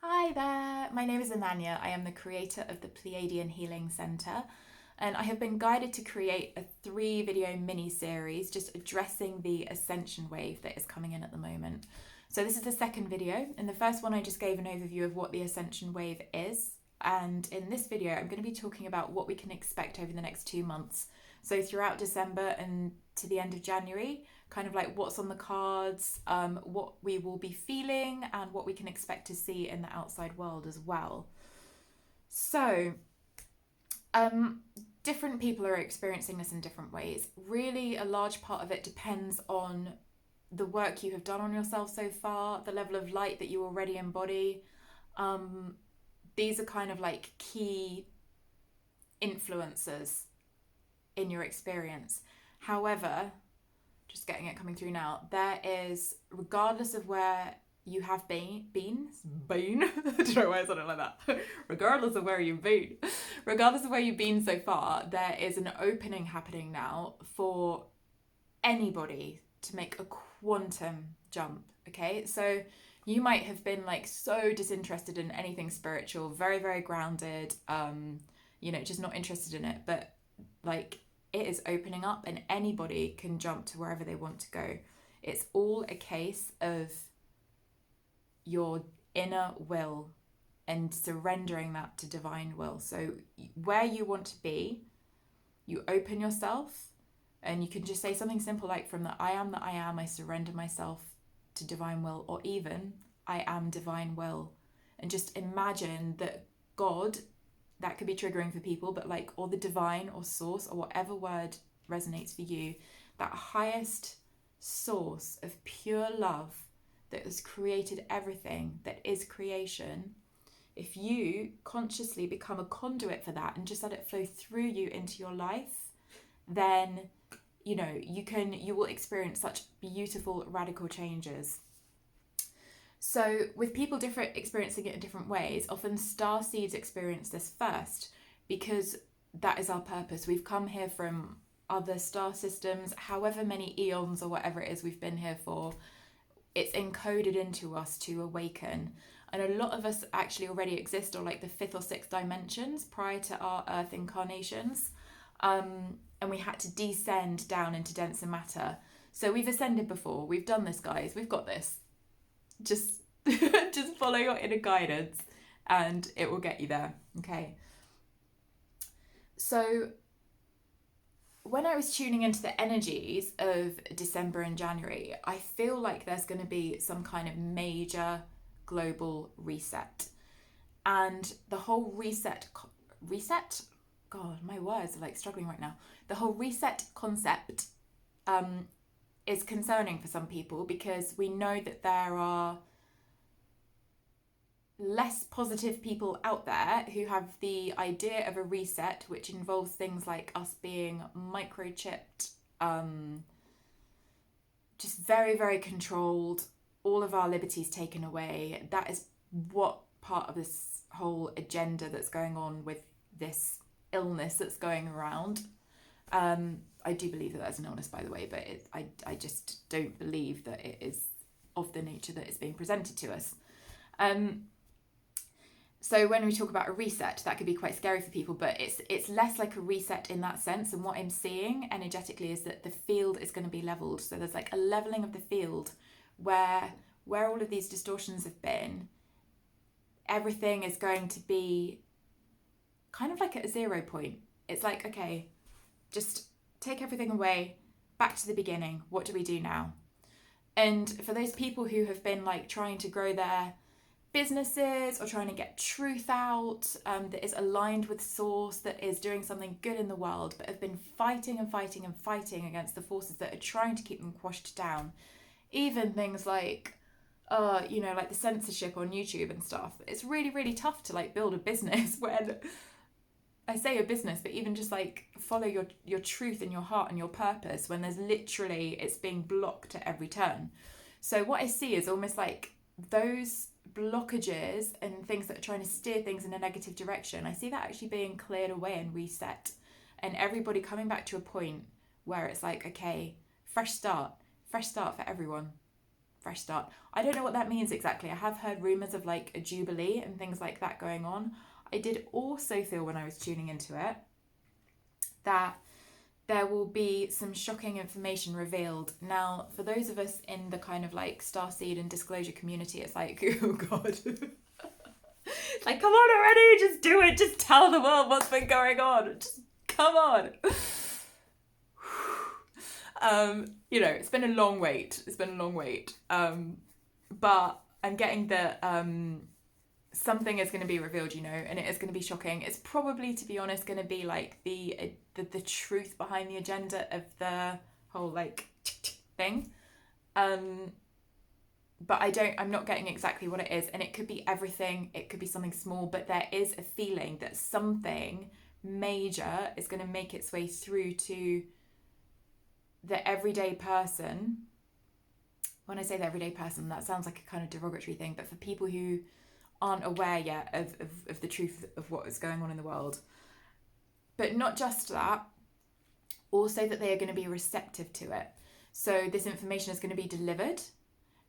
Hi there, my name is Ananja. I am the creator of the Pleiadian Healing Centre, and I have been guided to create a 3-video mini-series just addressing the Ascension Wave that is coming in at the moment. So this is the second video. In the first one I just gave an overview of what the Ascension Wave is, and in this video I'm going to be talking about what we can expect over the next 2 months. So throughout December and to the end of January, kind of like what's on the cards, what we will be feeling, and what we can expect to see in the outside world as well. So, different people are experiencing this in different ways. Really, a large part of it depends on the work you have done on yourself so far, the level of light that you already embody. These are kind of like key influencers in your experience. However, just getting it coming through now, there is, regardless of where you have been, I don't know why I said it like that, regardless of where you've been, so far, there is an opening happening now for anybody to make a quantum jump, okay? So you might have been like so disinterested in anything spiritual, very, very grounded, just not interested in it, but like it is opening up and anybody can jump to wherever they want to go. It's all a case of your inner will and surrendering that to divine will. So where you want to be, you open yourself and you can just say something simple like, from the I am that I am, I surrender myself to divine will, or even I am divine will. And just imagine that God, that could be triggering for people, but like, or the divine or source or whatever word resonates for you, that highest source of pure love that has created everything that is creation, if you consciously become a conduit for that and just let it flow through you into your life, then you will experience such beautiful radical changes. So with people experiencing it in different ways, often starseeds experience this first because that is our purpose. We've come here from other star systems, however many eons or whatever it is we've been here for, it's encoded into us to awaken. And a lot of us actually already exist or like the 5th or 6th dimensions prior to our Earth incarnations. And we had to descend down into denser matter. So we've ascended before. We've done this, guys. We've got this. Just follow your inner guidance and it will get you there. Okay. So when I was tuning into the energies of December and January, I feel like there's going to be some kind of major global reset. And the whole reset, God, my words are like struggling right now. The whole reset concept is concerning for some people because we know that there are less positive people out there who have the idea of a reset, which involves things like us being microchipped, just very, very controlled, all of our liberties taken away. That is what part of this whole agenda that's going on with this illness that's going around. I do believe that that's an illness, by the way, but I just don't believe that it is of the nature that it's being presented to us. So when we talk about a reset, that could be quite scary for people, but it's less like a reset in that sense. And what I'm seeing energetically is that the field is going to be leveled. So there's like a leveling of the field where all of these distortions have been, everything is going to be kind of like at a 0 point. It's like, okay, just take everything away, back to the beginning. What do we do now? And for those people who have been like trying to grow their businesses or trying to get truth out that is aligned with source, that is doing something good in the world, but have been fighting against the forces that are trying to keep them quashed down, even things like like the censorship on YouTube and stuff. It's really, really tough to like build a business when I say a business, but even just like follow your truth and your heart and your purpose when there's literally, it's being blocked at every turn. So what I see is almost like those blockages and things that are trying to steer things in a negative direction, I see that actually being cleared away and reset, and everybody coming back to a point where it's like, okay, fresh start for everyone, fresh start. I don't know what that means exactly. I have heard rumours of like a Jubilee and things like that going on. I did also feel when I was tuning into it that there will be some shocking information revealed. Now, for those of us in the kind of like Starseed and disclosure community, it's like, oh God. Like, come on already, just do it. Just tell the world what's been going on. Just come on. It's been a long wait. But I'm getting that something is going to be revealed, and it is going to be shocking. It's probably, to be honest, going to be like the truth behind the agenda of the whole like thing. But I'm not getting exactly what it is, and it could be everything. It could be something small, but there is a feeling that something major is going to make its way through to the everyday person. When I say the everyday person, that sounds like a kind of derogatory thing, but for people who aren't aware yet of the truth of what is going on in the world. But not just that, also that they are going to be receptive to it. So this information is going to be delivered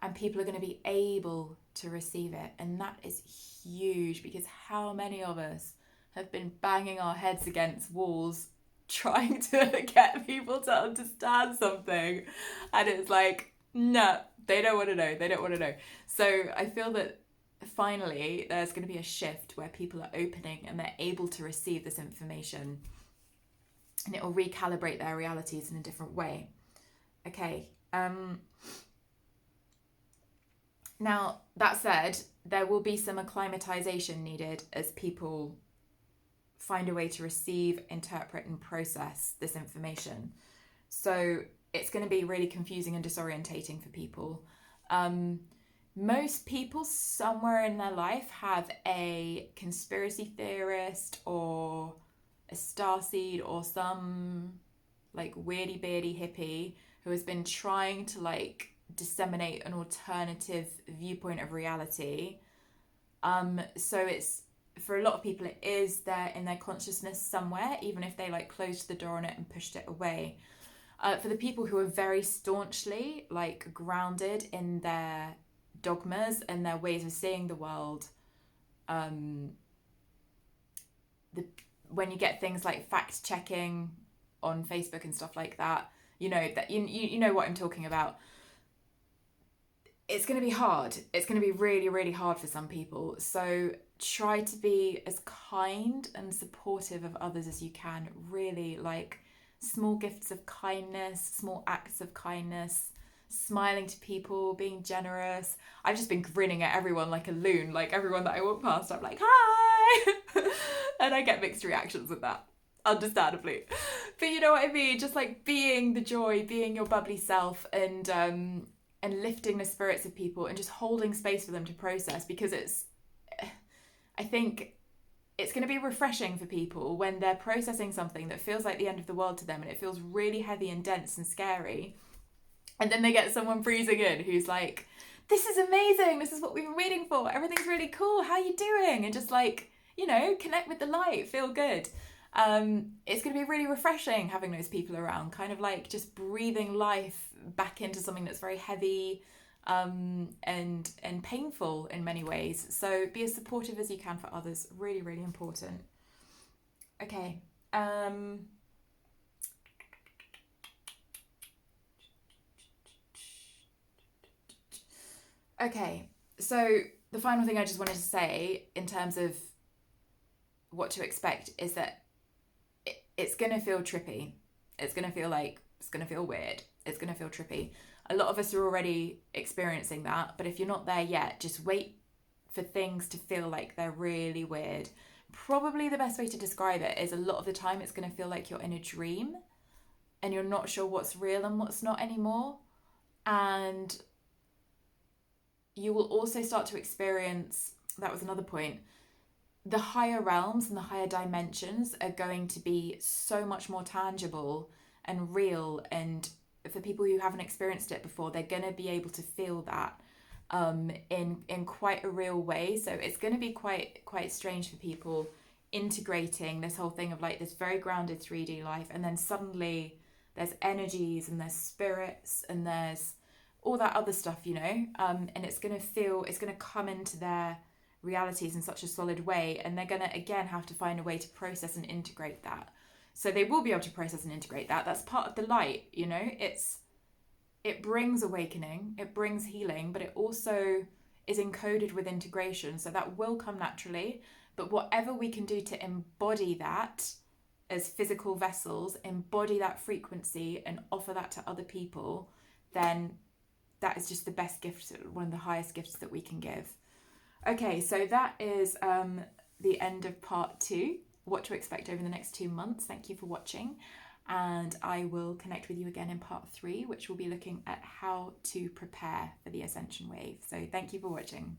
and people are going to be able to receive it. And that is huge, because how many of us have been banging our heads against walls trying to get people to understand something, and it's like, no, they don't want to know. So I feel that finally there's going to be a shift where people are opening and they're able to receive this information, and it will recalibrate their realities in a different way. Okay. Now, that said, there will be some acclimatization needed as people find a way to receive, interpret, and process this information. So it's going to be really confusing and disorientating for people. Most people somewhere in their life have a conspiracy theorist or a starseed or some like weirdy beardy hippie who has been trying to like disseminate an alternative viewpoint of reality. So it's, for a lot of people, it is there in their consciousness somewhere, even if they like closed the door on it and pushed it away. For the people who are very staunchly like grounded in their dogmas and their ways of seeing the world, when you get things like fact checking on Facebook and stuff like that, you know what I'm talking about. It's going to be hard. It's going to be really, really hard for some people. So try to be as kind and supportive of others as you can. Really, like small gifts of kindness, small acts of kindness, smiling to people, being generous. I've just been grinning at everyone like a loon. Like everyone that I walk past, I'm like, hi! And I get mixed reactions with that, understandably. But you know what I mean? Just like being the joy, being your bubbly self, and lifting the spirits of people and just holding space for them to process, because I think it's going to be refreshing for people when they're processing something that feels like the end of the world to them, and it feels really heavy and dense and scary. And then they get someone breezing in who's like, this is amazing. This is what we've been waiting for. Everything's really cool. How are you doing? And just like, connect with the light, feel good. It's going to be really refreshing having those people around, kind of like just breathing life back into something that's very heavy and painful in many ways. So be as supportive as you can for others. Really, really important. Okay. Okay, so the final thing I just wanted to say in terms of what to expect is that it's going to feel trippy. It's going to feel weird. It's going to feel trippy. A lot of us are already experiencing that, but if you're not there yet, just wait for things to feel like they're really weird. Probably the best way to describe it is a lot of the time it's going to feel like you're in a dream and you're not sure what's real and what's not anymore. And you will also start to experience, that was another point, the higher realms and the higher dimensions are going to be so much more tangible and real, and for people who haven't experienced it before, they're going to be able to feel that in quite a real way. So it's going to be quite strange for people integrating this whole thing of like this very grounded 3D life, and then suddenly there's energies and there's spirits and there's all that other stuff, you know, and it's going to come into their realities in such a solid way, and they're going to again have to find a way to process and integrate that. So they will be able to process and integrate that. That's part of the light, you know. It brings awakening, it brings healing, but it also is encoded with integration, so that will come naturally. But whatever we can do to embody that as physical vessels, embody that frequency and offer that to other people, then that is just the best gift, one of the highest gifts that we can give. Okay, so that is the end of part 2, what to expect over the next 2 months. Thank you for watching, and I will connect with you again in part 3, which will be looking at how to prepare for the Ascension Wave. So thank you for watching.